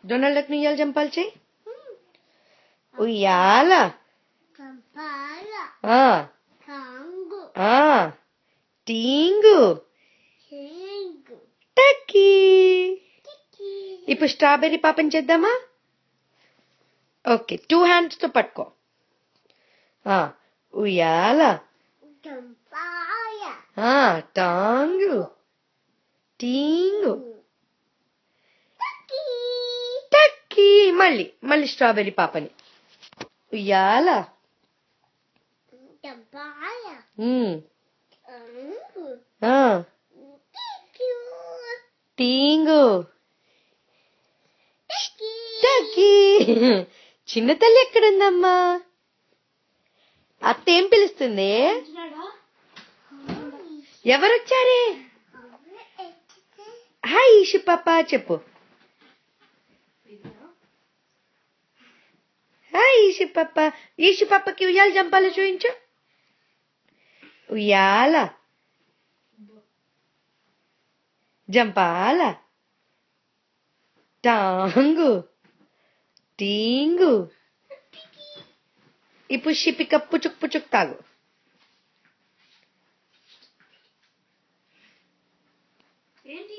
Donald duck ని ఉయ్యాల జంపాలి చెయ్యి. ఉయ్యాల. టీంగు. టక్కీ. ఇప్పుడు స్ట్రాబెర్రీ పాపని చేద్దామా? ఓకే, 2 hands తో పట్టుకో. ఉయ్యాల. టాంగు. టీంగు. టక్కీ. మళ్ళీ స్ట్రాబెర్రీ పాపని. ఉయ్యాల. టీంగు. టక్కీ. చిన్న తల్లి ఎక్కడుందమ్మా? అత్త ఏం పిలుస్తుంది? ఎవరొచ్చారే? హాయ్ ఈషు పాప చెప్పు. హాయ్ ఈషు పాప. ఈషు పాపకి ఉయ్యాల జంపాలో చూపించు. ఉయ్యాల. జంపాల. టాంగు. టీంగు. ఇప్పుడు షిపిక పుచుక్ పుచుక్ తాగు. ఏంటి?